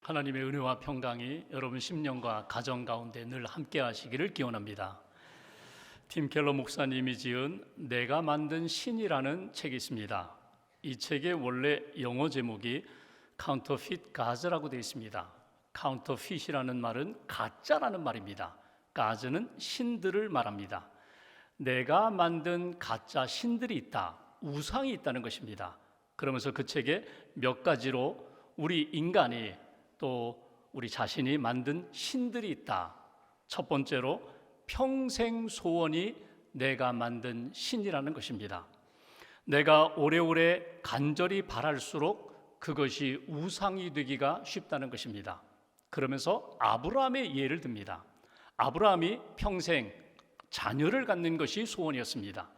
하나님의 은혜와 평강이 여러분 심령과 가정 가운데 늘 함께 하시기를 기원합니다. 팀 켈러 목사님이 지은 내가 만든 신이라는 책이 있습니다. 이 책의 원래 영어 제목이 Counterfeit Gods라고 되어 있습니다. Counterfeit이라는 말은 가짜라는 말입니다. Gods는 신들을 말합니다. 내가 만든 가짜 신들이 있다, 우상이 있다는 것입니다. 그러면서 그 책에 몇 가지로 우리 인간이 또 우리 자신이 만든 신들이 있다. 첫 번째로 평생 소원이 내가 만든 신이라는 것입니다. 내가 오래오래 간절히 바랄수록 그것이 우상이 되기가 쉽다는 것입니다. 그러면서 아브라함의 예를 듭니다. 아브라함이 평생 자녀를 갖는 것이 소원이었습니다.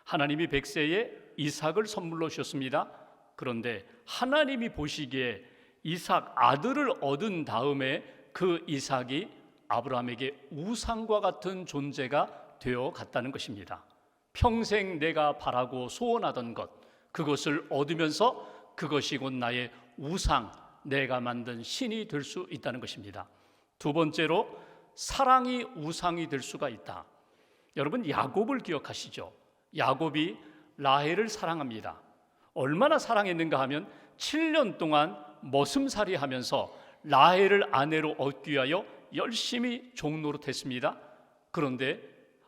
하나님이 100세에 이삭을 선물로 주셨습니다. 그런데 하나님이 보시기에 이삭 아들을 얻은 다음에 그 이삭이 아브라함에게 우상과 같은 존재가 되어 갔다는 것입니다. 평생 내가 바라고 소원하던 것, 그것을 얻으면서 그것이 곧 나의 우상, 내가 만든 신이 될 수 있다는 것입니다. 두 번째로 사랑이 우상이 될 수가 있다. 여러분, 야곱을 기억하시죠? 야곱이 라헬을 사랑합니다. 얼마나 사랑했는가 하면 7년 동안 머슴살이 하면서 라헬을 아내로 얻기 위하여 열심히 종노릇했습니다. 그런데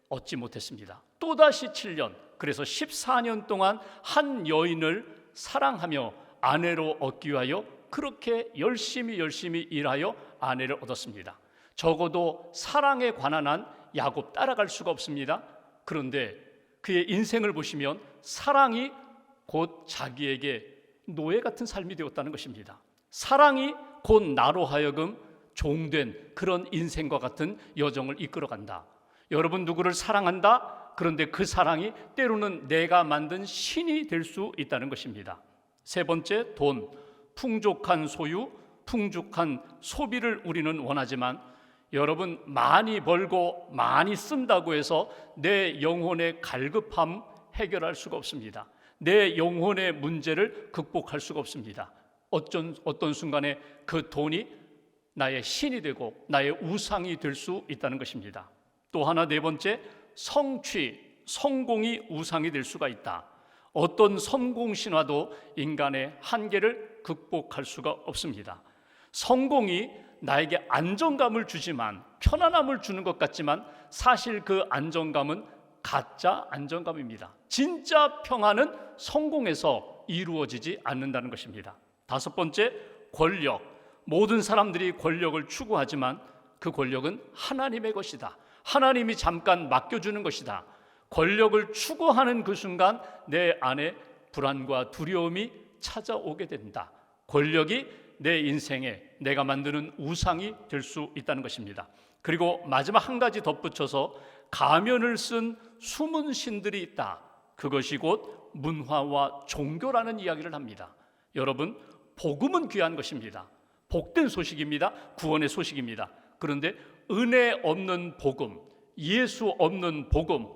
얻지 못했습니다. 또다시 7년, 그래서 14년 동안 한 여인을 사랑하며 아내로 얻기 위하여 그렇게 열심히 일하여 아내를 얻었습니다. 적어도 사랑에 관한 한 야곱 따라갈 수가 없습니다. 그런데 그의 인생을 보시면 사랑이 곧 자기에게 노예 같은 삶이 되었다는 것입니다. 사랑이 곧 나로 하여금 종된 그런 인생과 같은 여정을 이끌어간다. 여러분, 누구를 사랑한다? 그런데 그 사랑이 때로는 내가 만든 신이 될 수 있다는 것입니다. 세 번째, 돈, 풍족한 소유, 풍족한 소비를 우리는 원하지만 여러분, 많이 벌고 많이 쓴다고 해서 내 영혼의 갈급함 해결할 수가 없습니다. 내 영혼의 문제를 극복할 수가 없습니다. 어떤 순간에 그 돈이 나의 신이 되고 나의 우상이 될 수 있다는 것입니다. 또 하나, 네 번째, 성취, 성공이 우상이 될 수가 있다. 어떤 성공 신화도 인간의 한계를 극복할 수가 없습니다. 성공이 나에게 안정감을 주지만, 편안함을 주는 것 같지만 사실 그 안정감은 가짜 안정감입니다. 진짜 평안은 성공에서 이루어지지 않는다는 것입니다. 다섯 번째, 권력. 모든 사람들이 권력을 추구하지만 그 권력은 하나님의 것이다. 하나님이 잠깐 맡겨주는 것이다. 권력을 추구하는 그 순간 내 안에 불안과 두려움이 찾아오게 된다. 권력이 내 인생에 내가 만드는 우상이 될 수 있다는 것입니다. 그리고 마지막 한 가지 덧붙여서 가면을 쓴 숨은 신들이 있다. 그것이 곧 문화와 종교라는 이야기를 합니다. 여러분, 복음은 귀한 것입니다. 복된 소식입니다. 구원의 소식입니다. 그런데 은혜 없는 복음, 예수 없는 복음,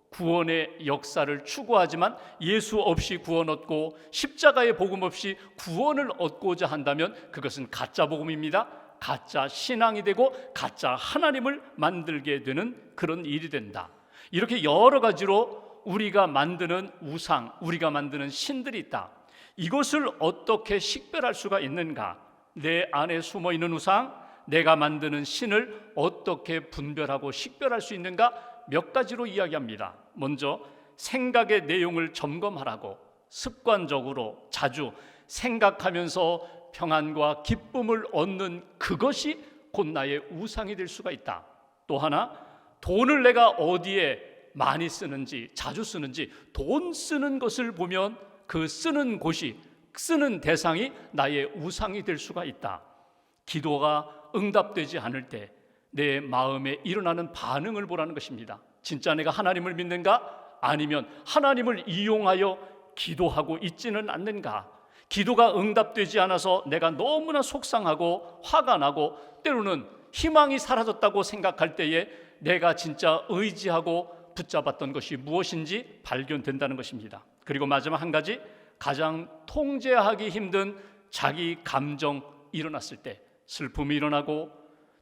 구원의 역사를 추구하지만 예수 없이 구원 얻고 십자가의 복음 없이 구원을 얻고자 한다면 그것은 가짜 복음입니다. 가짜 신앙이 되고 가짜 하나님을 만들게 되는 그런 일이 된다. 이렇게 여러 가지로 우리가 만드는 우상, 우리가 만드는 신들이 있다. 이것을 어떻게 식별할 수가 있는가? 내 안에 숨어있는 우상, 내가 만드는 신을 어떻게 분별하고 식별할 수 있는가? 몇 가지로 이야기합니다. 먼저 생각의 내용을 점검하라고, 습관적으로 자주 생각하면서 평안과 기쁨을 얻는 그것이 곧 나의 우상이 될 수가 있다. 또 하나, 돈을 내가 어디에 많이 쓰는지, 자주 쓰는지, 돈 쓰는 것을 보면 그 쓰는 곳이, 쓰는 대상이 나의 우상이 될 수가 있다. 기도가 응답되지 않을 때 내 마음에 일어나는 반응을 보라는 것입니다. 진짜 내가 하나님을 믿는가? 아니면 하나님을 이용하여 기도하고 있지는 않는가? 기도가 응답되지 않아서 내가 너무나 속상하고 화가 나고 때로는 희망이 사라졌다고 생각할 때에 내가 진짜 의지하고 붙잡았던 것이 무엇인지 발견된다는 것입니다. 그리고 마지막 한 가지, 가장 통제하기 힘든 자기 감정 일어났을 때, 슬픔이 일어나고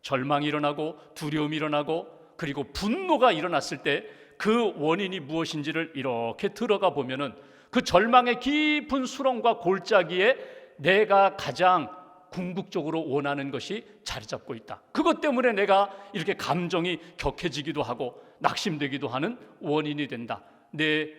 절망이 일어나고 두려움이 일어나고 그리고 분노가 일어났을 때 그 원인이 무엇인지를 이렇게 들어가 보면은 그 절망의 깊은 수렁과 골짜기에 내가 가장 궁극적으로 원하는 것이 자리 잡고 있다. 그것 때문에 내가 이렇게 감정이 격해지기도 하고 낙심되기도 하는 원인이 된다. 내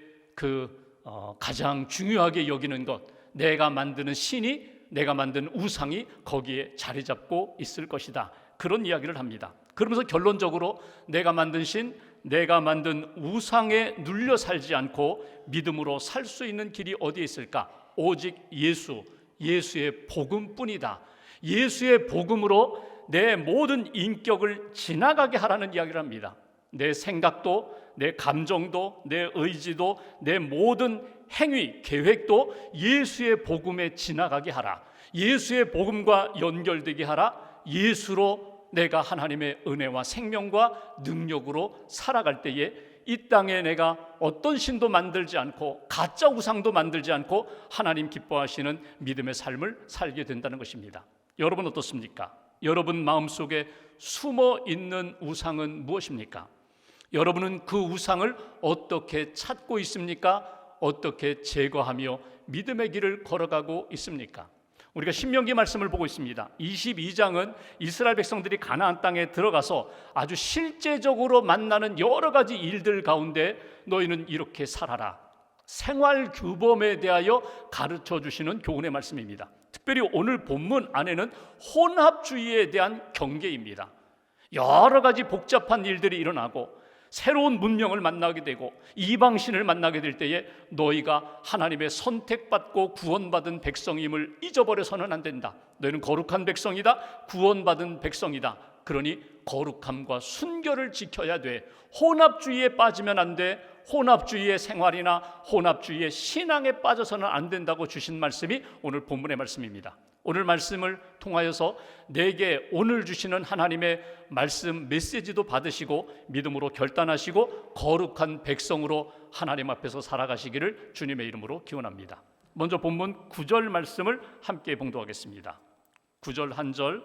가장 중요하게 여기는 것, 내가 만드는 신이, 내가 만든 우상이 거기에 자리 잡고 있을 것이다. 그런 이야기를 합니다. 그러면서 결론적으로 내가 만든 신, 내가 만든 우상에 눌려 살지 않고 믿음으로 살 수 있는 길이 어디에 있을까? 오직 예수의 복음뿐이다. 예수의 복음으로 내 모든 인격을 지나가게 하라는 이야기를 합니다. 내 생각도, 내 감정도, 내 의지도, 내 모든 행위, 계획도 예수의 복음에 지나가게 하라. 예수의 복음과 연결되게 하라. 예수로 내가 하나님의 은혜와 생명과 능력으로 살아갈 때에 이 땅에 내가 어떤 신도 만들지 않고 가짜 우상도 만들지 않고 하나님 기뻐하시는 믿음의 삶을 살게 된다는 것입니다. 여러분 어떻습니까? 여러분 마음속에 숨어 있는 우상은 무엇입니까? 여러분은 그 우상을 어떻게 찾고 있습니까? 어떻게 제거하며 믿음의 길을 걸어가고 있습니까? 우리가 신명기 말씀을 보고 있습니다. 22장은 이스라엘 백성들이 가나안 땅에 들어가서 아주 실제적으로 만나는 여러 가지 일들 가운데 너희는 이렇게 살아라, 생활 규범에 대하여 가르쳐 주시는 교훈의 말씀입니다. 특별히 오늘 본문 안에는 혼합주의에 대한 경계입니다. 여러 가지 복잡한 일들이 일어나고 새로운 문명을 만나게 되고 이방신을 만나게 될 때에 너희가 하나님의 선택받고 구원받은 백성임을 잊어버려서는 안 된다. 너희는 거룩한 백성이다. 구원받은 백성이다. 그러니 거룩함과 순결을 지켜야 돼. 혼합주의에 빠지면 안 돼. 혼합주의의 생활이나 혼합주의의 신앙에 빠져서는 안 된다고 주신 말씀이 오늘 본문의 말씀입니다. 오늘 말씀을 통하여서 내게 오늘 주시는 하나님의 말씀 메시지도 받으시고 믿음으로 결단하시고 거룩한 백성으로 하나님 앞에서 살아가시기를 주님의 이름으로 기원합니다. 먼저 본문 9절 말씀을 함께 봉독하겠습니다. 9절 한 절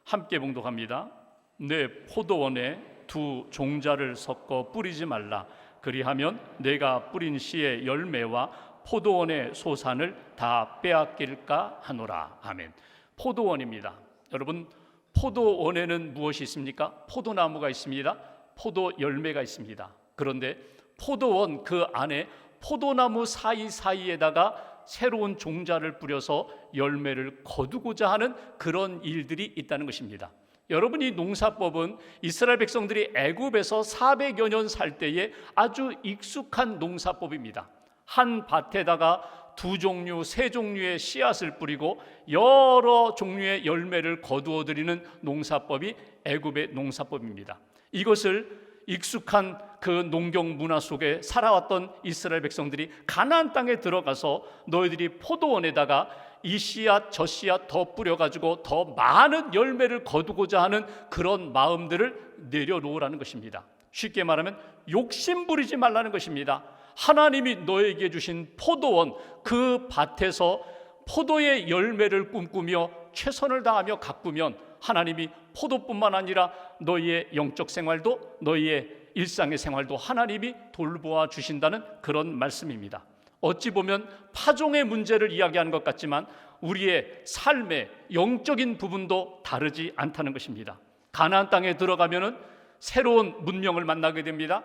함께 봉독합니다. 내 포도원에 두 종자를 섞어 뿌리지 말라. 그리하면 내가 뿌린 씨의 열매와 포도원의 소산을 다 빼앗길까 하노라. 아멘. 포도원입니다. 여러분, 포도원에는 무엇이 있습니까? 포도나무가 있습니다. 포도 열매가 있습니다. 그런데 포도원 그 안에 포도나무 사이사이에다가 새로운 종자를 뿌려서 열매를 거두고자 하는 그런 일들이 있다는 것입니다. 여러분, 이 농사법은 이스라엘 백성들이 애굽에서 400여 년 살 때에 아주 익숙한 농사법입니다. 한 밭에다가 두 종류, 세 종류의 씨앗을 뿌리고 여러 종류의 열매를 거두어 들이는 농사법이 애굽의 농사법입니다. 이것을 익숙한 그 농경 문화 속에 살아왔던 이스라엘 백성들이 가나안 땅에 들어가서 너희들이 포도원에다가 이 씨앗 저 씨앗 더 뿌려가지고 더 많은 열매를 거두고자 하는 그런 마음들을 내려놓으라는 것입니다. 쉽게 말하면 욕심 부리지 말라는 것입니다. 하나님이 너에게 주신 포도원 그 밭에서 포도의 열매를 꿈꾸며 최선을 다하며 가꾸면 하나님이 포도뿐만 아니라 너희의 영적 생활도 너희의 일상의 생활도 하나님이 돌보아 주신다는 그런 말씀입니다. 어찌 보면 파종의 문제를 이야기하는 것 같지만 우리의 삶의 영적인 부분도 다르지 않다는 것입니다. 가나안 땅에 들어가면은 새로운 문명을 만나게 됩니다.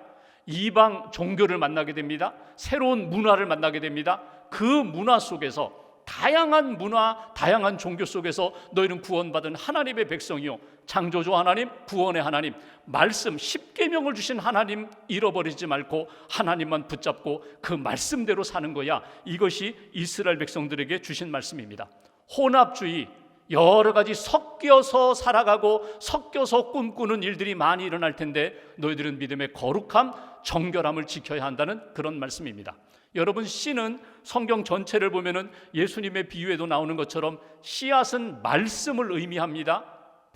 이방 종교를 만나게 됩니다. 새로운 문화를 만나게 됩니다. 그 문화 속에서 다양한 문화, 다양한 종교 속에서 너희는 구원받은 하나님의 백성이요, 창조주 하나님, 구원의 하나님, 말씀, 십계명을 주신 하나님 잃어버리지 말고 하나님만 붙잡고 그 말씀대로 사는 거야. 이것이 이스라엘 백성들에게 주신 말씀입니다. 혼합주의, 여러 가지 섞여서 살아가고 섞여서 꿈꾸는 일들이 많이 일어날 텐데 너희들은 믿음의 거룩함, 정결함을 지켜야 한다는 그런 말씀입니다. 여러분, 씨는 성경 전체를 보면은 예수님의 비유에도 나오는 것처럼 씨앗은 말씀을 의미합니다.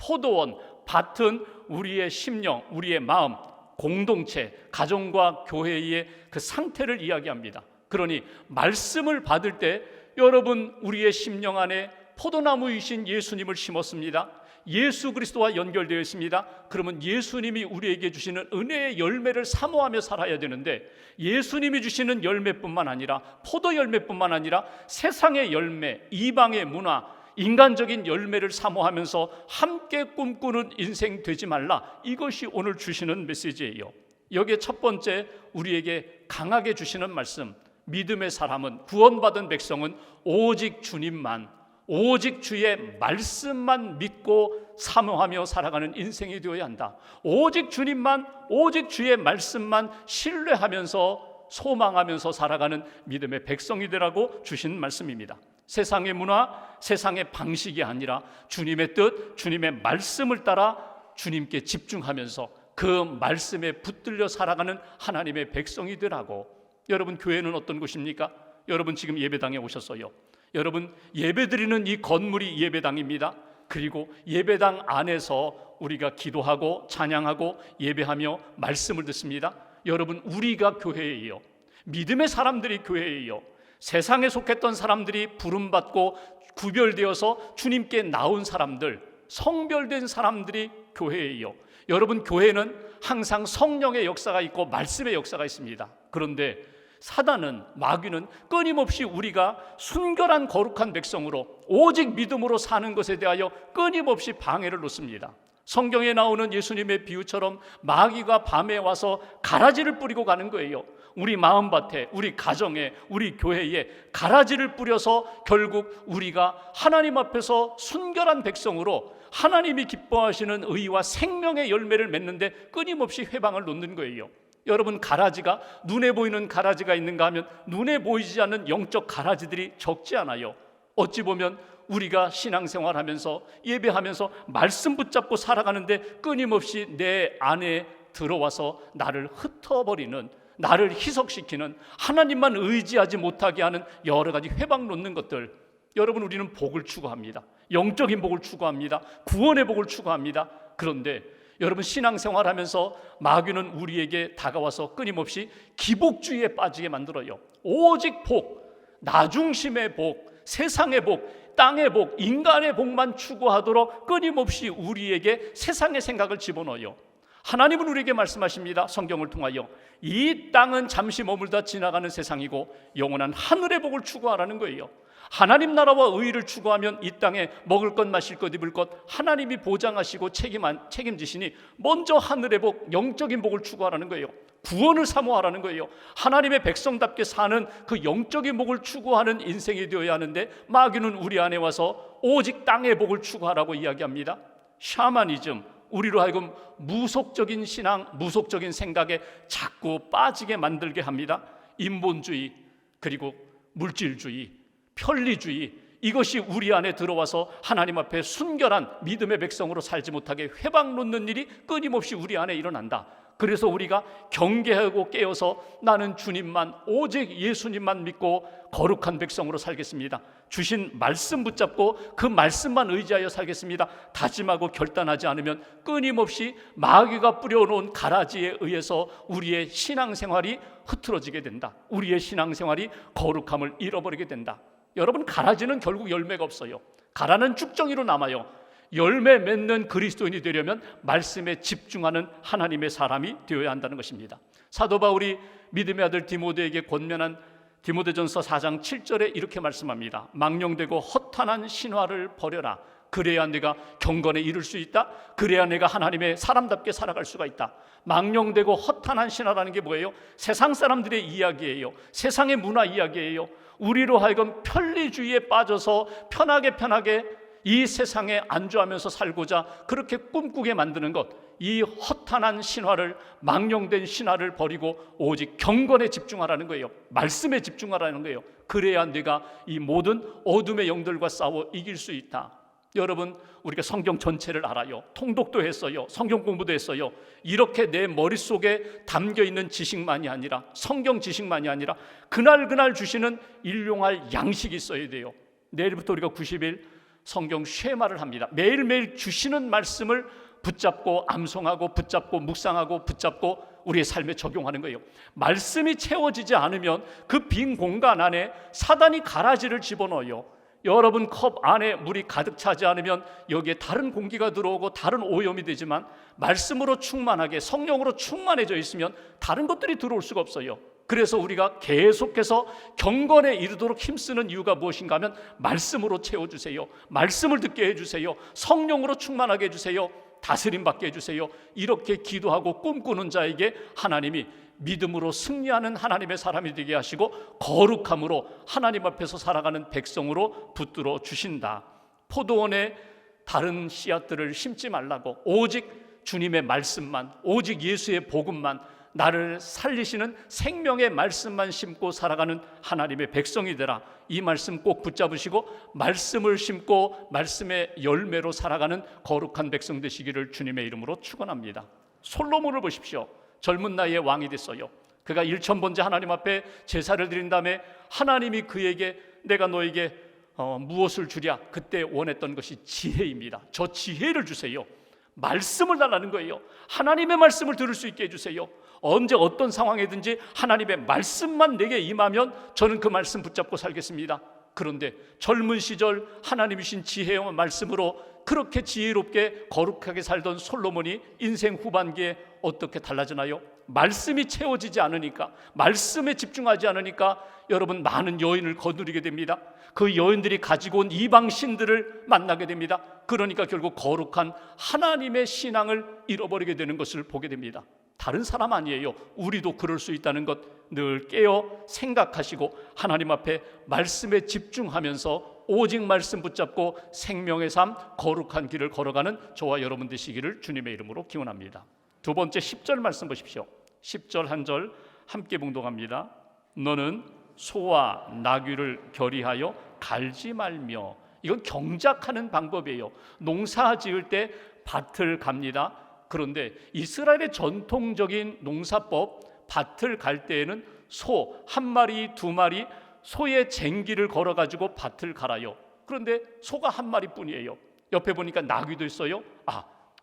포도원, 밭은 우리의 심령, 우리의 마음, 공동체, 가정과 교회의 그 상태를 이야기합니다. 그러니 말씀을 받을 때 여러분, 우리의 심령 안에 포도나무이신 예수님을 심었습니다. 예수 그리스도와 연결되어 있습니다. 그러면 예수님이 우리에게 주시는 은혜의 열매를 사모하며 살아야 되는데, 예수님이 주시는 열매뿐만 아니라, 포도 열매뿐만 아니라 세상의 열매, 이방의 문화, 인간적인 열매를 사모하면서 함께 꿈꾸는 인생 되지 말라. 이것이 오늘 주시는 메시지예요. 여기에 첫 번째, 우리에게 강하게 주시는 말씀, 믿음의 사람은, 구원받은 백성은 오직 주님만, 오직 주의 말씀만 믿고 사모하며 살아가는 인생이 되어야 한다. 오직 주님만, 오직 주의 말씀만 신뢰하면서 소망하면서 살아가는 믿음의 백성이 되라고 주신 말씀입니다. 세상의 문화, 세상의 방식이 아니라 주님의 뜻, 주님의 말씀을 따라 주님께 집중하면서 그 말씀에 붙들려 살아가는 하나님의 백성이 되라고. 여러분, 교회는 어떤 곳입니까? 여러분 지금 예배당에 오셨어요. 여러분, 예배드리는 이 건물이 예배당입니다. 그리고 예배당 안에서 우리가 기도하고 찬양하고 예배하며 말씀을 듣습니다. 여러분, 우리가 교회예요. 믿음의 사람들이 교회예요. 세상에 속했던 사람들이 부름받고 구별되어서 주님께 나온 사람들, 성별된 사람들이 교회예요. 여러분, 교회는 항상 성령의 역사가 있고 말씀의 역사가 있습니다. 그런데 사단은, 마귀는 끊임없이 우리가 순결한 거룩한 백성으로 오직 믿음으로 사는 것에 대하여 끊임없이 방해를 놓습니다. 성경에 나오는 예수님의 비유처럼 마귀가 밤에 와서 가라지를 뿌리고 가는 거예요. 우리 마음밭에, 우리 가정에, 우리 교회에 가라지를 뿌려서 결국 우리가 하나님 앞에서 순결한 백성으로 하나님이 기뻐하시는 의와 생명의 열매를 맺는데 끊임없이 회방을 놓는 거예요. 여러분, 가라지가, 눈에 보이는 가라지가 있는가 하면 눈에 보이지 않는 영적 가라지들이 적지 않아요. 어찌 보면 우리가 신앙생활하면서 예배하면서 말씀 붙잡고 살아가는데 끊임없이 내 안에 들어와서 나를 흩어버리는, 나를 희석시키는, 하나님만 의지하지 못하게 하는 여러 가지 회방 놓는 것들. 여러분, 우리는 복을 추구합니다. 영적인 복을 추구합니다. 구원의 복을 추구합니다. 그런데 여러분, 신앙생활하면서 마귀는 우리에게 다가와서 끊임없이 기복주의에 빠지게 만들어요. 오직 복, 나중심의 복, 세상의 복, 땅의 복, 인간의 복만 추구하도록 끊임없이 우리에게 세상의 생각을 집어넣어요. 하나님은 우리에게 말씀하십니다. 성경을 통하여 이 땅은 잠시 머물다 지나가는 세상이고 영원한 하늘의 복을 추구하라는 거예요. 하나님 나라와 의의를 추구하면 이 땅에 먹을 것, 마실 것, 입을 것 하나님이 보장하시고 책임지시니 먼저 하늘의 복, 영적인 복을 추구하라는 거예요. 구원을 사모하라는 거예요. 하나님의 백성답게 사는 그 영적인 복을 추구하는 인생이 되어야 하는데 마귀는 우리 안에 와서 오직 땅의 복을 추구하라고 이야기합니다. 샤머니즘, 우리로 하여금 무속적인 신앙, 무속적인 생각에 자꾸 빠지게 만들게 합니다. 인본주의, 그리고 물질주의, 편리주의, 이것이 우리 안에 들어와서 하나님 앞에 순결한 믿음의 백성으로 살지 못하게 회방 놓는 일이 끊임없이 우리 안에 일어난다. 그래서 우리가 경계하고 깨어서 나는 주님만, 오직 예수님만 믿고 거룩한 백성으로 살겠습니다. 주신 말씀 붙잡고 그 말씀만 의지하여 살겠습니다. 다짐하고 결단하지 않으면 끊임없이 마귀가 뿌려놓은 가라지에 의해서 우리의 신앙생활이 흐트러지게 된다. 우리의 신앙생활이 거룩함을 잃어버리게 된다. 여러분, 가라지는 결국 열매가 없어요. 가라는 쭉정이로 남아요. 열매 맺는 그리스도인이 되려면 말씀에 집중하는 하나님의 사람이 되어야 한다는 것입니다. 사도 바울이 믿음의 아들 디모데에게 권면한 디모데전서 4장 7절에 이렇게 말씀합니다. 망령되고 허탄한 신화를 버려라. 그래야 내가 경건에 이를 수 있다. 그래야 내가 하나님의 사람답게 살아갈 수가 있다. 망령되고 허탄한 신화라는 게 뭐예요? 세상 사람들의 이야기예요. 세상의 문화 이야기예요. 우리로 하여금 편리주의에 빠져서 편하게 이 세상에 안주하면서 살고자 그렇게 꿈꾸게 만드는 것, 이 허탄한 신화를, 망령된 신화를 버리고 오직 경건에 집중하라는 거예요. 말씀에 집중하라는 거예요. 그래야 내가 이 모든 어둠의 영들과 싸워 이길 수 있다. 여러분, 우리가 성경 전체를 알아요. 통독도 했어요. 성경 공부도 했어요. 이렇게 내 머릿속에 담겨있는 지식만이 아니라, 성경 지식만이 아니라 그날 주시는 일용할 양식이 있어야 돼요. 내일부터 우리가 90일 성경 쉐마를 합니다. 매일매일 주시는 말씀을 붙잡고 암송하고 붙잡고 묵상하고 붙잡고 우리의 삶에 적용하는 거예요. 말씀이 채워지지 않으면 그 빈 공간 안에 사단이 가라지를 집어넣어요. 여러분 컵 안에 물이 가득 차지 않으면 여기에 다른 공기가 들어오고 다른 오염이 되지만 말씀으로 충만하게 성령으로 충만해져 있으면 다른 것들이 들어올 수가 없어요. 그래서 우리가 계속해서 경건에 이르도록 힘쓰는 이유가 무엇인가 하면 말씀으로 채워주세요. 말씀을 듣게 해주세요. 성령으로 충만하게 해주세요. 다스림 받게 해주세요. 이렇게 기도하고 꿈꾸는 자에게 하나님이 믿음으로 승리하는 하나님의 사람이 되게 하시고 거룩함으로 하나님 앞에서 살아가는 백성으로 붙들어 주신다. 포도원에 다른 씨앗들을 심지 말라고, 오직 주님의 말씀만, 오직 예수의 복음만, 나를 살리시는 생명의 말씀만 심고 살아가는 하나님의 백성이 되라. 이 말씀 꼭 붙잡으시고 말씀을 심고 말씀의 열매로 살아가는 거룩한 백성 되시기를 주님의 이름으로 축원합니다. 솔로몬을 보십시오. 젊은 나이에 왕이 됐어요. 그가 일천번째 하나님 앞에 제사를 드린 다음에 하나님이 그에게 내가 너에게 무엇을 주랴? 그때 원했던 것이 지혜입니다. 저 지혜를 주세요. 말씀을 달라는 거예요. 하나님의 말씀을 들을 수 있게 해주세요. 언제 어떤 상황이든지 하나님의 말씀만 내게 임하면 저는 그 말씀 붙잡고 살겠습니다. 그런데 젊은 시절 하나님이신 지혜의 말씀으로 그렇게 지혜롭게 거룩하게 살던 솔로몬이 인생 후반기에 어떻게 달라지나요? 말씀이 채워지지 않으니까, 말씀에 집중하지 않으니까 여러분 많은 여인을 거느리게 됩니다. 그 여인들이 가지고 온 이방 신들을 만나게 됩니다. 그러니까 결국 거룩한 하나님의 신앙을 잃어버리게 되는 것을 보게 됩니다. 다른 사람 아니에요. 우리도 그럴 수 있다는 것 늘 깨어 생각하시고 하나님 앞에 말씀에 집중하면서 오직 말씀 붙잡고 생명의 삶, 거룩한 길을 걸어가는 저와 여러분 되시기를 주님의 이름으로 기원합니다. 두 번째 10절 말씀 보십시오. 10절 한 절 함께 봉독합니다. 너는 소와 나귀를 결의하여 갈지 말며. 이건 경작하는 방법이에요. 농사 지을 때 밭을 갑니다. 그런데 이스라엘의 전통적인 농사법, 밭을 갈 때에는 소 한 마리, 두 마리, 소의 쟁기를 걸어가지고 밭을 갈아요. 그런데 소가 한 마리뿐이에요. 옆에 보니까 나귀도 있어요.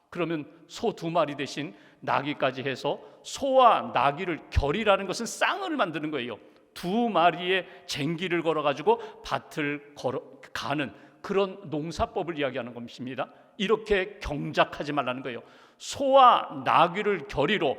그러면 소 두 마리 대신 나귀까지 해서 소와 나귀를 결이라는 것은 쌍을 만드는 거예요. 두 마리의 쟁기를 걸어가지고 밭을 가는 그런 농사법을 이야기하는 것입니다. 이렇게 경작하지 말라는 거예요. 소와 나귀를 결의로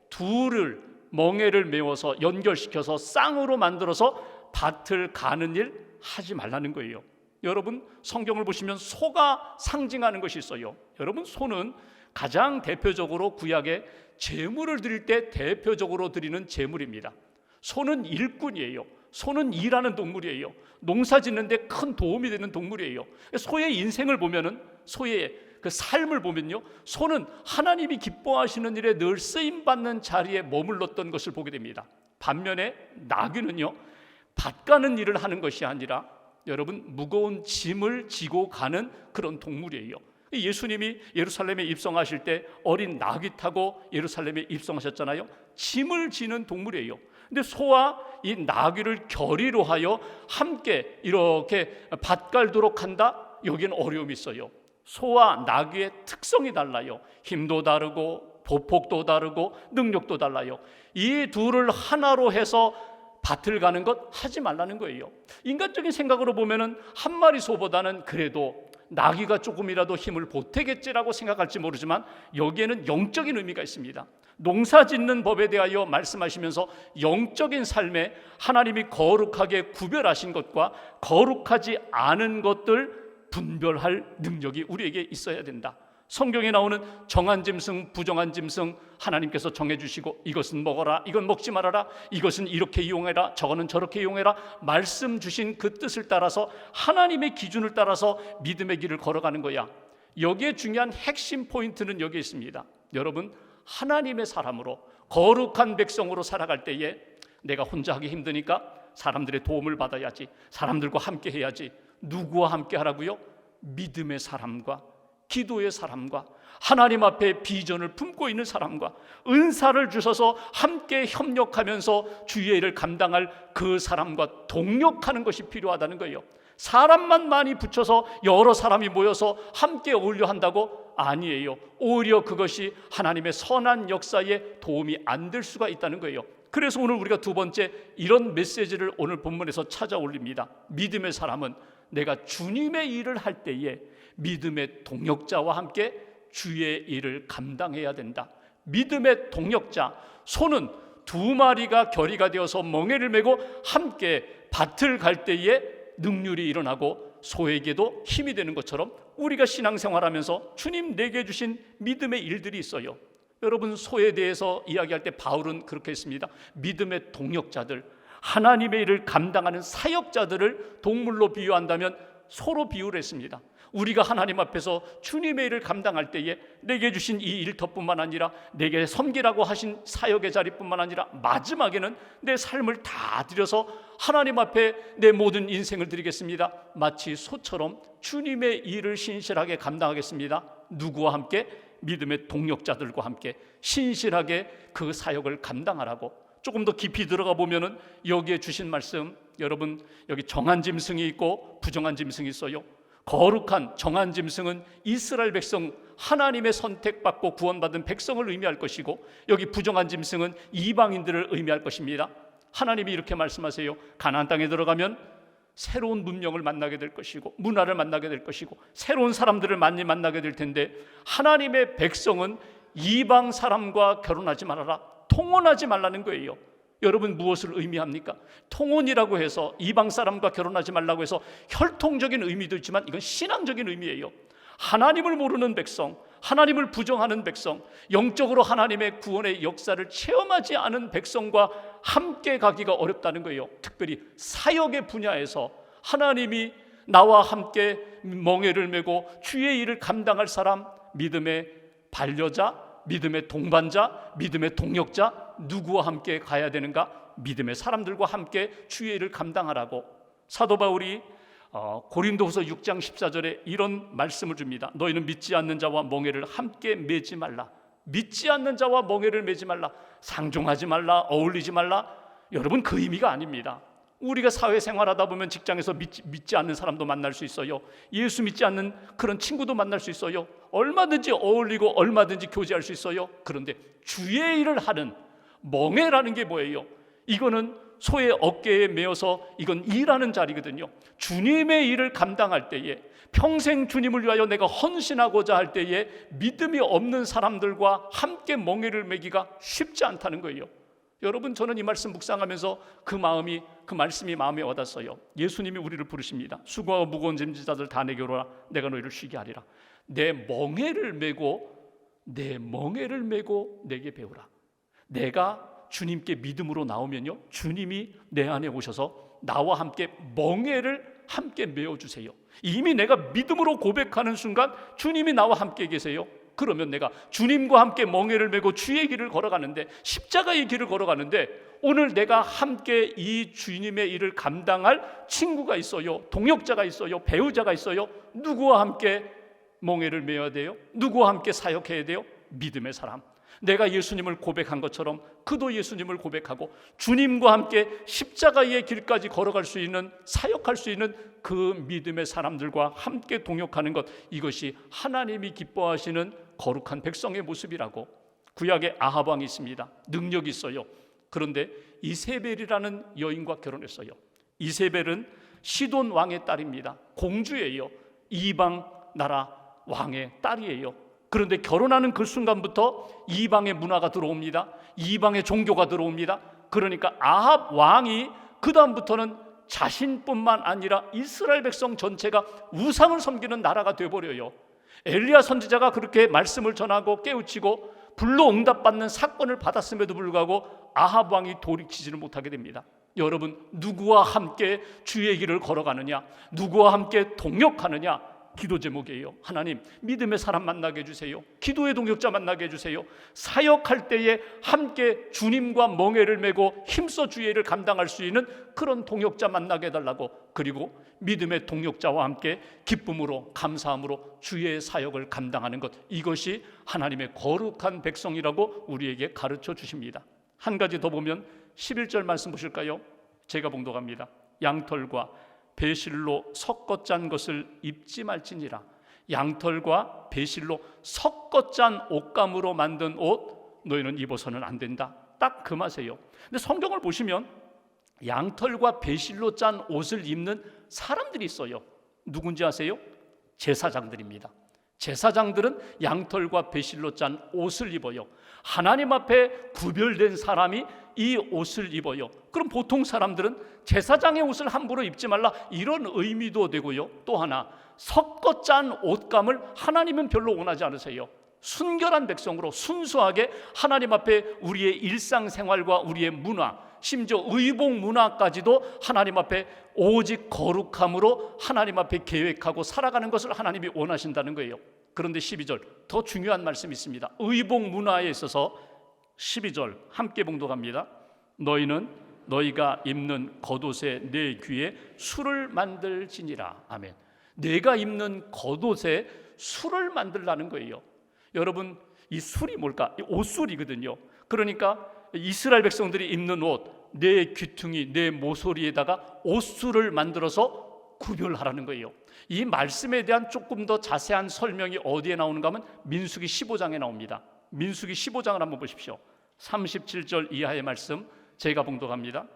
둘을 멍에를 메워서 연결시켜서 쌍으로 만들어서 밭을 가는 일 하지 말라는 거예요. 여러분 성경을 보시면 소가 상징하는 것이 있어요. 여러분 소는 가장 대표적으로 구약에 제물을 드릴 때 대표적으로 드리는 제물입니다. 소는 일꾼이에요. 소는 일하는 동물이에요. 농사 짓는데 큰 도움이 되는 동물이에요. 소의 인생을 보면은, 소의 그 삶을 보면요, 소는 하나님이 기뻐하시는 일에 늘 쓰임받는 자리에 머물렀던 것을 보게 됩니다. 반면에 나귀는요, 밭 가는 일을 하는 것이 아니라 여러분 무거운 짐을 지고 가는 그런 동물이에요. 예수님이 예루살렘에 입성하실 때 어린 나귀 타고 예루살렘에 입성하셨잖아요. 짐을 지는 동물이에요. 근데 소와 이 나귀를 결의로 하여 함께 이렇게 밭 갈도록 한다? 여기는 어려움이 있어요. 소와 나귀의 특성이 달라요. 힘도 다르고 보폭도 다르고 능력도 달라요. 이 둘을 하나로 해서 밭을 가는 것 하지 말라는 거예요. 인간적인 생각으로 보면은 한 마리 소보다는 그래도 나귀가 조금이라도 힘을 보태겠지라고 생각할지 모르지만 여기에는 영적인 의미가 있습니다. 농사 짓는 법에 대하여 말씀하시면서 영적인 삶에 하나님이 거룩하게 구별하신 것과 거룩하지 않은 것들 분별할 능력이 우리에게 있어야 된다. 성경에 나오는 정한 짐승, 부정한 짐승 하나님께서 정해주시고 이것은 먹어라, 이건 먹지 말아라, 이것은 이렇게 이용해라, 저거는 저렇게 이용해라, 말씀 주신 그 뜻을 따라서 하나님의 기준을 따라서 믿음의 길을 걸어가는 거야. 여기에 중요한 핵심 포인트는 여기에 있습니다. 여러분 하나님의 사람으로 거룩한 백성으로 살아갈 때에 내가 혼자 하기 힘드니까 사람들의 도움을 받아야지, 사람들과 함께 해야지. 누구와 함께 하라고요? 믿음의 사람과 기도의 사람과 하나님 앞에 비전을 품고 있는 사람과 은사를 주셔서 함께 협력하면서 주의 일을 감당할 그 사람과 동력하는 것이 필요하다는 거예요. 사람만 많이 붙여서 여러 사람이 모여서 함께 어울려 한다고? 아니에요. 오히려 그것이 하나님의 선한 역사에 도움이 안 될 수가 있다는 거예요. 그래서 오늘 우리가 두 번째 이런 메시지를 오늘 본문에서 찾아 올립니다. 믿음의 사람은 내가 주님의 일을 할 때에 믿음의 동역자와 함께 주의 일을 감당해야 된다. 믿음의 동역자, 소는 두 마리가 결의가 되어서 멍에를 메고 함께 밭을 갈 때에 능률이 일어나고 소에게도 힘이 되는 것처럼 우리가 신앙생활하면서 주님 내게 주신 믿음의 일들이 있어요. 여러분, 소에 대해서 이야기할 때 바울은 그렇게 했습니다. 믿음의 동역자들, 하나님의 일을 감당하는 사역자들을 동물로 비유한다면 소로 비유를 했습니다. 우리가 하나님 앞에서 주님의 일을 감당할 때에 내게 주신 이 일터뿐만 아니라 내게 섬기라고 하신 사역의 자리뿐만 아니라 마지막에는 내 삶을 다 드려서 하나님 앞에 내 모든 인생을 드리겠습니다. 마치 소처럼 주님의 일을 신실하게 감당하겠습니다. 누구와 함께? 믿음의 동역자들과 함께 신실하게 그 사역을 감당하라고. 조금 더 깊이 들어가 보면은 여기에 주신 말씀, 여러분, 여기 정한 짐승이 있고 부정한 짐승이 있어요. 거룩한 정한 짐승은 이스라엘 백성, 하나님의 선택받고 구원받은 백성을 의미할 것이고, 여기 부정한 짐승은 이방인들을 의미할 것입니다. 하나님이 이렇게 말씀하세요. 가나안 땅에 들어가면 새로운 문명을 만나게 될 것이고 문화를 만나게 될 것이고 새로운 사람들을 많이 만나게 될 텐데, 하나님의 백성은 이방 사람과 결혼하지 말아라, 통혼하지 말라는 거예요. 여러분, 무엇을 의미합니까? 통혼이라고 해서 이방 사람과 결혼하지 말라고 해서 혈통적인 의미도 있지만 이건 신앙적인 의미예요. 하나님을 모르는 백성, 하나님을 부정하는 백성, 영적으로 하나님의 구원의 역사를 체험하지 않은 백성과 함께 가기가 어렵다는 거예요. 특별히 사역의 분야에서 하나님이 나와 함께 멍에를 메고 주의 일을 감당할 사람, 믿음의 반려자, 믿음의 동반자, 믿음의 동역자, 누구와 함께 가야 되는가? 믿음의 사람들과 함께 주의 일을 감당하라고. 사도 바울이 고린도후서 6장 14절에 이런 말씀을 줍니다. 너희는 믿지 않는 자와 멍에를 함께 매지 말라. 믿지 않는 자와 멍에를 매지 말라. 상종하지 말라, 어울리지 말라. 여러분, 그 의미가 아닙니다. 우리가 사회생활하다 보면 직장에서 믿지 않는 사람도 만날 수 있어요. 예수 믿지 않는 그런 친구도 만날 수 있어요. 얼마든지 어울리고 얼마든지 교제할 수 있어요. 그런데 주의 일을 하는 멍에라는 게 뭐예요? 이거는 소의 어깨에 메어서 이건 일하는 자리거든요. 주님의 일을 감당할 때에, 평생 주님을 위하여 내가 헌신하고자 할 때에 믿음이 없는 사람들과 함께 멍에를 매기가 쉽지 않다는 거예요. 여러분, 저는 이 말씀 묵상하면서 그 말씀이 마음에 와닿았어요. 예수님이 우리를 부르십니다. 수고하고 무거운 짐지자들 다 내게로 오라, 내가 너희를 쉬게 하리라. 내 멍에를 메고 내게 배우라. 내가 주님께 믿음으로 나오면요, 주님이 내 안에 오셔서 나와 함께 멍에를 함께 메어주세요. 이미 내가 믿음으로 고백하는 순간 주님이 나와 함께 계세요. 그러면 내가 주님과 함께 멍에를 메고 주의 길을 걸어가는데, 십자가의 길을 걸어가는데, 오늘 내가 함께 이 주님의 일을 감당할 친구가 있어요. 동역자가 있어요. 배우자가 있어요. 누구와 함께 멍에를 메어야 돼요? 누구와 함께 사역해야 돼요? 믿음의 사람. 내가 예수님을 고백한 것처럼 그도 예수님을 고백하고 주님과 함께 십자가의 길까지 걸어갈 수 있는, 사역할 수 있는 그 믿음의 사람들과 함께 동역하는 것, 이것이 하나님이 기뻐하시는 거룩한 백성의 모습이라고. 구약에 아합 왕이 있습니다. 능력이 있어요. 그런데 이세벨이라는 여인과 결혼했어요. 이세벨은 시돈 왕의 딸입니다. 공주예요. 이방 나라 왕의 딸이에요. 그런데 결혼하는 그 순간부터 이방의 문화가 들어옵니다. 이방의 종교가 들어옵니다. 그러니까 아합 왕이 그 다음부터는 자신뿐만 아니라 이스라엘 백성 전체가 우상을 섬기는 나라가 되어버려요. 엘리야 선지자가 그렇게 말씀을 전하고 깨우치고 불로 응답받는 사건을 받았음에도 불구하고 아합 왕이 돌이키지를 못하게 됩니다. 여러분, 누구와 함께 주의 길을 걸어가느냐, 누구와 함께 동역하느냐, 기도 제목이에요. 하나님, 믿음의 사람 만나게 해주세요. 기도의 동역자 만나게 해주세요. 사역할 때에 함께 주님과 멍에를 메고 힘써 주의 일을 감당할 수 있는 그런 동역자 만나게 해달라고. 그리고 믿음의 동역자와 함께 기쁨으로, 감사함으로 주의 사역을 감당하는 것, 이것이 하나님의 거룩한 백성이라고 우리에게 가르쳐 주십니다. 한 가지 더 보면 11절 말씀 보실까요? 제가 봉독합니다. 양털과 배실로 섞어 짠 것을 입지 말지니라. 양털과 배실로 섞어 짠 옷감으로 만든 옷 너희는 입어서는 안 된다. 딱 그 맛이에요. 근데 성경을 보시면 양털과 배실로 짠 옷을 입는 사람들이 있어요. 누군지 아세요? 제사장들입니다. 제사장들은 양털과 배실로 짠 옷을 입어요. 하나님 앞에 구별된 사람이 이 옷을 입어요. 그럼 보통 사람들은 제사장의 옷을 함부로 입지 말라, 이런 의미도 되고요. 또 하나, 섞어 짠 옷감을 하나님은 별로 원하지 않으세요. 순결한 백성으로 순수하게 하나님 앞에 우리의 일상생활과 우리의 문화, 심지어 의복 문화까지도 하나님 앞에 오직 거룩함으로 하나님 앞에 계획하고 살아가는 것을 하나님이 원하신다는 거예요. 그런데 12절 더 중요한 말씀이 있습니다. 의복 문화에 있어서 12절 함께 봉독합니다. 너희는 너희가 입는 겉옷에 내 귀에 술을 만들지니라. 아멘. 내가 입는 겉옷에 술을 만들라는 거예요. 여러분, 이 술이 뭘까? 옷술이거든요. 그러니까 이스라엘 백성들이 입는 옷, 내 귀퉁이, 내 모서리에다가 옷술을 만들어서 구별하라는 거예요. 이 말씀에 대한 조금 더 자세한 설명이 어디에 나오는가 하면 민수기 15장에 나옵니다. 민수기 15장을 한번 보십시오. 37절 이하의 말씀 제가 봉독합니다.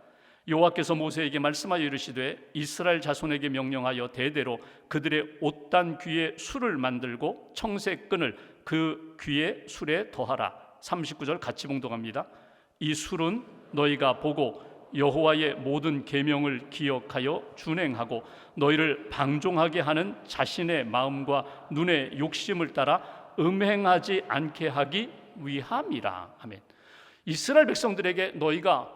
여호와께서 모세에게 말씀하여 이르시되 이스라엘 자손에게 명령하여 대대로 그들의 옷단 귀에 술을 만들고 청색 끈을 그 귀에 술에 더하라. 39절 같이 봉독합니다. 이 술은 너희가 보고 여호와의 모든 계명을 기억하여 준행하고 너희를 방종하게 하는 자신의 마음과 눈의 욕심을 따라 음행하지 않게 하기 위함이라. 아멘. 이스라엘 백성들에게 너희가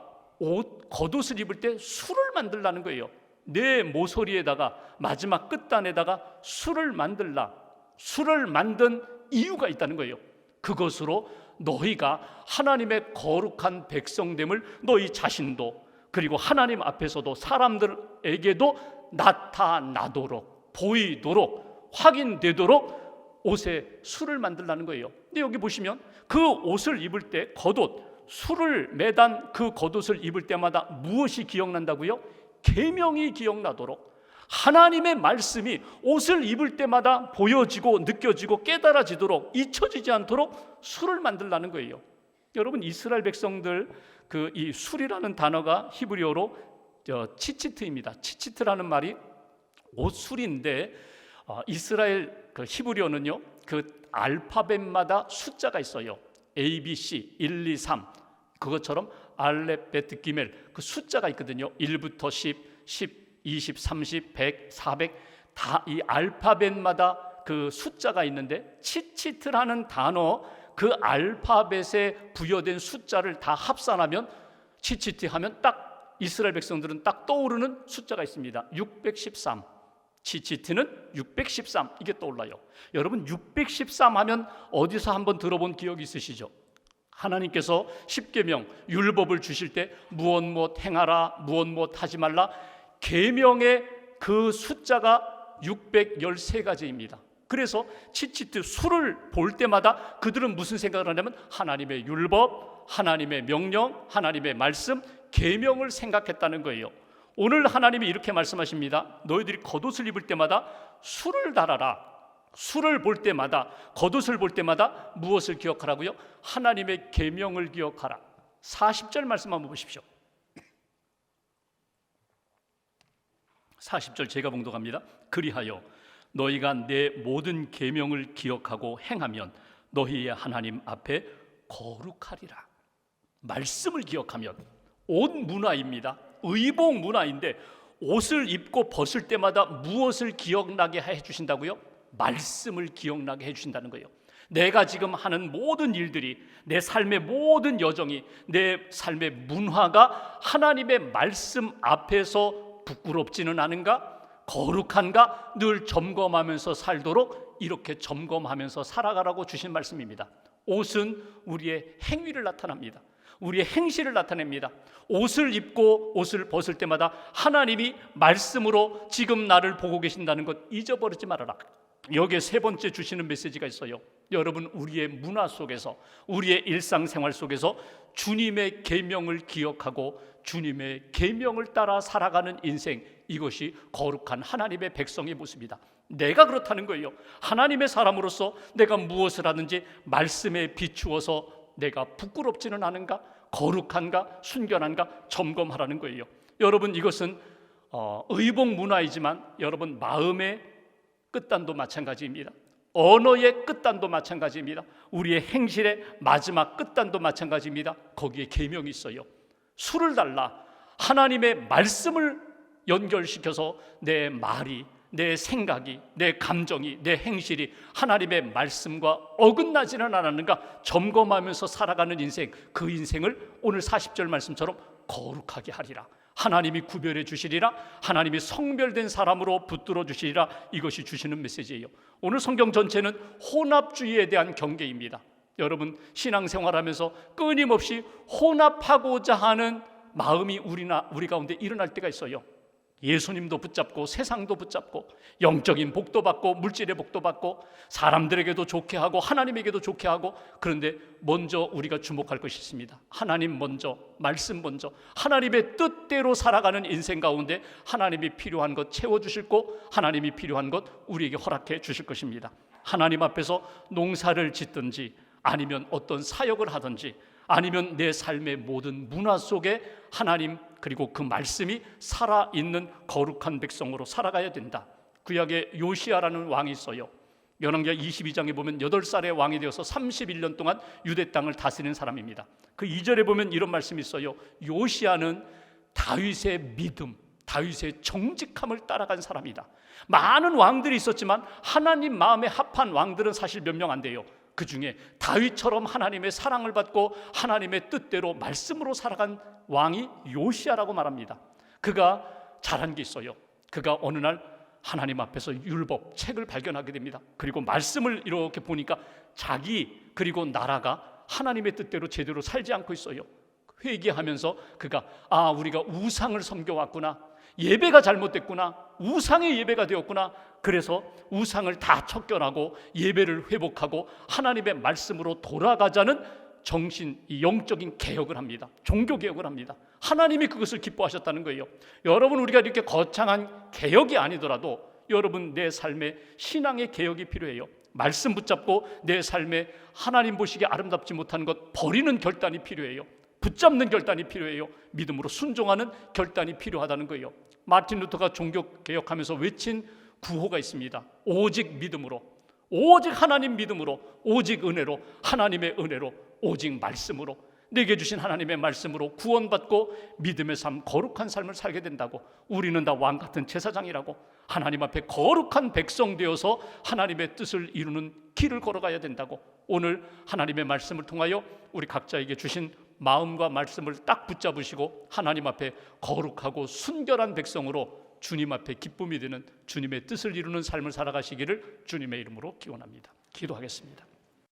겉옷을 입을 때 술을 만들라는 거예요. 내 모서리에다가 마지막 끝단에다가 술을 만들라. 술을 만든 이유가 있다는 거예요. 그것으로 너희가 하나님의 거룩한 백성됨을 너희 자신도 그리고 하나님 앞에서도 사람들에게도 나타나도록, 보이도록, 확인되도록 옷에 술을 만들라는 거예요. 근데 여기 보시면 그 옷을 입을 때 겉옷, 술을 매단 그 겉옷을 입을 때마다 무엇이 기억난다고요? 계명이 기억나도록, 하나님의 말씀이 옷을 입을 때마다 보여지고 느껴지고 깨달아지도록, 잊혀지지 않도록 술을 만들라는 거예요. 여러분, 이스라엘 백성들 이 술이라는 단어가 히브리어로 치치트입니다. 치치트라는 말이 옷술인데 이스라엘 히브리어는요, 그 알파벳마다 숫자가 있어요. A, B, C, 1, 2, 3 그것처럼 알렙, 베트, 기멜 그 숫자가 있거든요. 1부터 10, 10, 20, 30, 100, 400 다 이 알파벳마다 그 숫자가 있는데 치치트라는 단어, 그 알파벳에 부여된 숫자를 다 합산하면 치치트 하면 딱 이스라엘 백성들은 딱 떠오르는 숫자가 있습니다. 613. 치치트는 613 이게 떠올라요. 여러분, 613 하면 어디서 한번 들어본 기억이 있으시죠? 하나님께서 십계명 율법을 주실 때 무엇 행하라, 무엇 하지 말라, 계명의 그 숫자가 613가지입니다. 그래서 치치트 술을 볼 때마다 그들은 무슨 생각을 하냐면 하나님의 율법, 하나님의 명령, 하나님의 말씀, 계명을 생각했다는 거예요. 오늘 하나님이 이렇게 말씀하십니다. 너희들이 겉옷을 입을 때마다 술을 달아라. 술을 볼 때마다, 겉옷을 볼 때마다 무엇을 기억하라고요? 하나님의 계명을 기억하라. 40절 말씀 한번 보십시오. 40절 제가 봉독합니다. 그리하여 너희가 내 모든 계명을 기억하고 행하면 너희의 하나님 앞에 거룩하리라. 말씀을 기억하면, 옷 문화입니다. 의복 문화인데 옷을 입고 벗을 때마다 무엇을 기억나게 해주신다고요? 말씀을 기억나게 해주신다는 거예요. 내가 지금 하는 모든 일들이, 내 삶의 모든 여정이, 내 삶의 문화가 하나님의 말씀 앞에서 부끄럽지는 않은가? 거룩한가? 늘 점검하면서 살도록 이렇게 점검하면서 살아가라고 주신 말씀입니다. 옷은 우리의 행위를 나타납니다. 우리의 행실을 나타냅니다. 옷을 입고 옷을 벗을 때마다 하나님이 말씀으로 지금 나를 보고 계신다는 것 잊어버리지 말아라. 여기에 세 번째 주시는 메시지가 있어요. 여러분, 우리의 문화 속에서, 우리의 일상생활 속에서 주님의 계명을 기억하고 주님의 계명을 따라 살아가는 인생, 이것이 거룩한 하나님의 백성의 모습이다. 내가 그렇다는 거예요. 하나님의 사람으로서 내가 무엇을 하든지 말씀에 비추어서 내가 부끄럽지는 않은가, 거룩한가, 순결한가 점검하라는 거예요. 여러분, 이것은 의복 문화이지만 여러분 마음의 끝단도 마찬가지입니다. 언어의 끝단도 마찬가지입니다. 우리의 행실의 마지막 끝단도 마찬가지입니다. 거기에 계명이 있어요. 수를 달라 하나님의 말씀을 연결시켜서 내 말이, 내 생각이, 내 감정이, 내 행실이 하나님의 말씀과 어긋나지는 않았는가 점검하면서 살아가는 인생, 그 인생을 오늘 40절 말씀처럼 거룩하게 하리라. 하나님이 구별해 주시리라. 하나님이 성별된 사람으로 붙들어 주시리라. 이것이 주시는 메시지예요. 오늘 성경 전체는 혼합주의에 대한 경계입니다. 여러분 신앙생활하면서 끊임없이 혼합하고자 하는 마음이 우리 가운데 일어날 때가 있어요. 예수님도 붙잡고 세상도 붙잡고 영적인 복도 받고 물질의 복도 받고 사람들에게도 좋게 하고 하나님에게도 좋게 하고, 그런데 먼저 우리가 주목할 것이 있습니다. 하나님 먼저, 말씀 먼저, 하나님의 뜻대로 살아가는 인생 가운데 하나님이 필요한 것 채워주실 것, 하나님이 필요한 것 우리에게 허락해 주실 것입니다. 하나님 앞에서 농사를 짓든지 아니면 어떤 사역을 하든지 아니면 내 삶의 모든 문화 속에 하나님 그리고 그 말씀이 살아있는 거룩한 백성으로 살아가야 된다. 구약에 요시아라는 왕이 있어요. 열왕기하 22장에 보면 8살의 왕이 되어서 31년 동안 유대 땅을 다스리는 사람입니다. 그 2절에 보면 이런 말씀이 있어요. 요시아는 다윗의 믿음, 다윗의 정직함을 따라간 사람이다. 많은 왕들이 있었지만 하나님 마음에 합한 왕들은 사실 몇 명 안 돼요. 그 중에 다윗처럼 하나님의 사랑을 받고 하나님의 뜻대로 말씀으로 살아간 왕이 요시아라고 말합니다. 그가 잘한 게 있어요. 그가 어느 날 하나님 앞에서 율법 책을 발견하게 됩니다. 그리고 말씀을 이렇게 보니까 자기 그리고 나라가 하나님의 뜻대로 제대로 살지 않고 있어요. 회개하면서 그가 우리가 우상을 섬겨왔구나, 예배가 잘못됐구나, 우상의 예배가 되었구나. 그래서 우상을 다 척결하고 예배를 회복하고 하나님의 말씀으로 돌아가자는 정신, 영적인 개혁을 합니다. 종교 개혁을 합니다. 하나님이 그것을 기뻐하셨다는 거예요. 여러분, 우리가 이렇게 거창한 개혁이 아니더라도 여러분 내 삶에 신앙의 개혁이 필요해요. 말씀 붙잡고 내 삶에 하나님 보시기에 아름답지 못한 것 버리는 결단이 필요해요. 붙잡는 결단이 필요해요. 믿음으로 순종하는 결단이 필요하다는 거예요. 마틴 루터가 종교 개혁하면서 외친 구호가 있습니다. 오직 믿음으로, 오직 하나님 믿음으로, 오직 은혜로, 하나님의 은혜로, 오직 말씀으로, 내게 주신 하나님의 말씀으로 구원받고 믿음의 삶, 거룩한 삶을 살게 된다고. 우리는 다 왕같은 제사장이라고. 하나님 앞에 거룩한 백성 되어서 하나님의 뜻을 이루는 길을 걸어가야 된다고. 오늘 하나님의 말씀을 통하여 우리 각자에게 주신 마음과 말씀을 딱 붙잡으시고 하나님 앞에 거룩하고 순결한 백성으로 주님 앞에 기쁨이 되는 주님의 뜻을 이루는 삶을 살아가시기를 주님의 이름으로 기원합니다. 기도하겠습니다.